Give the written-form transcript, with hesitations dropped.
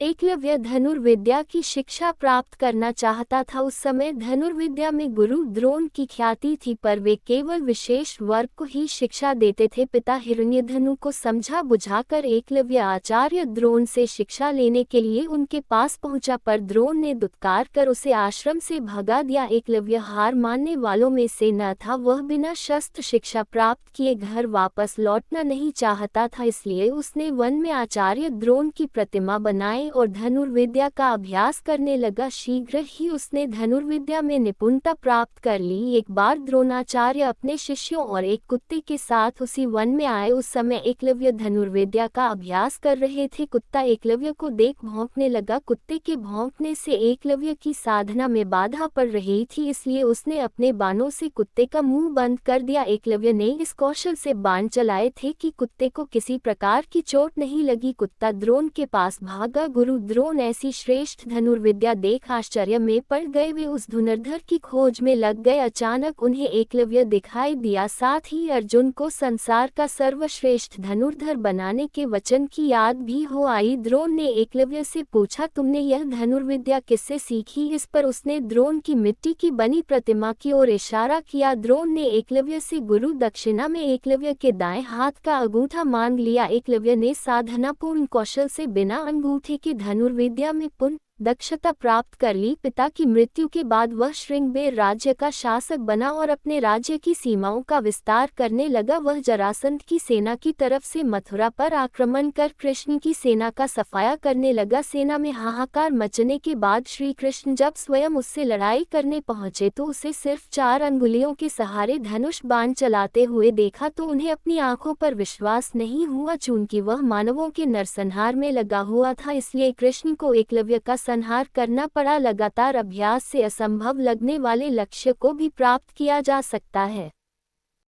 एकलव्य धनुर्विद्या की शिक्षा प्राप्त करना चाहता था। उस समय धनुर्विद्या में गुरु द्रोण की ख्याति थी, पर वे केवल विशेष वर्ग को ही शिक्षा देते थे। पिता हिरण्यधनु को समझा बुझाकर एकलव्य आचार्य द्रोण से शिक्षा लेने के लिए उनके पास पहुंचा, पर द्रोण ने दुत्कार कर उसे आश्रम से भगा दिया। एकलव्य हार मानने वालों में से न था। वह बिना शस्त्र शिक्षा प्राप्त किए घर वापस लौटना नहीं चाहता था, इसलिए उसने वन में आचार्य द्रोण की प्रतिमा बनाई और धनुर्विद्या का अभ्यास करने लगा। शीघ्र ही उसने धनुर्विद्या में निपुणता प्राप्त कर ली। एक बार द्रोणाचार्य अपने शिष्यों और एक कुत्ते के साथ उसी वन में आए। उस समय एकलव्य धनुर्विद्या का अभ्यास कर रहे थे। कुत्ता एकलव्य को देख भौंकने लगा। कुत्ते के भौंकने से एकलव्य की साधना में बाधा पड़ रही थी, इसलिए उसने अपने बाणों से कुत्ते का मुंह बंद कर दिया। एकलव्य ने इस कौशल से बाण चलाए थे कि कुत्ते को किसी प्रकार की चोट नहीं लगी। कुत्ता द्रोण के पास भागा। गुरु द्रोण ऐसी श्रेष्ठ धनुर्विद्या देख आश्चर्य में पड़ गए। वे उस धनुर्धर की खोज में लग गए। अचानक उन्हें एकलव्य दिखाई दिया, साथ ही अर्जुन को संसार का सर्वश्रेष्ठ धनुर्धर बनाने के वचन की याद भी हो आई। द्रोण ने एकलव्य से पूछा, तुमने यह धनुर्विद्या किससे सीखी? इस पर उसने द्रोण की मिट्टी की बनी प्रतिमा की ओर इशारा किया। द्रोण ने एकलव्य से गुरु दक्षिणा में एकलव्य के दाएं हाथ का अंगूठा मांग लिया। एकलव्य ने साधनापूर्ण कौशल से बिना अंगूठे के धनुर्विद्या में पूर्ण दक्षता प्राप्त कर ली। पिता की मृत्यु के बाद वह श्रृंगबेर राज्य का शासक बना और अपने राज्य की सीमाओं का विस्तार करने लगा। वह जरासंध की सेना की तरफ से मथुरा पर आक्रमण कर कृष्ण की सेना का सफाया करने लगा। सेना में हाहाकार मचने के बाद श्री कृष्ण जब स्वयं उससे लड़ाई करने पहुंचे तो उसे सिर्फ 4 अंगुलियों के सहारे धनुष बाण चलाते हुए देखा तो उन्हें अपनी आंखों पर विश्वास नहीं हुआ। चूंकि वह मानवों के नरसंहार में लगा हुआ था, इसलिए कृष्ण को एकलव्य का संहार करना पड़ा। लगातार अभ्यास से असंभव लगने वाले लक्ष्य को भी प्राप्त किया जा सकता है।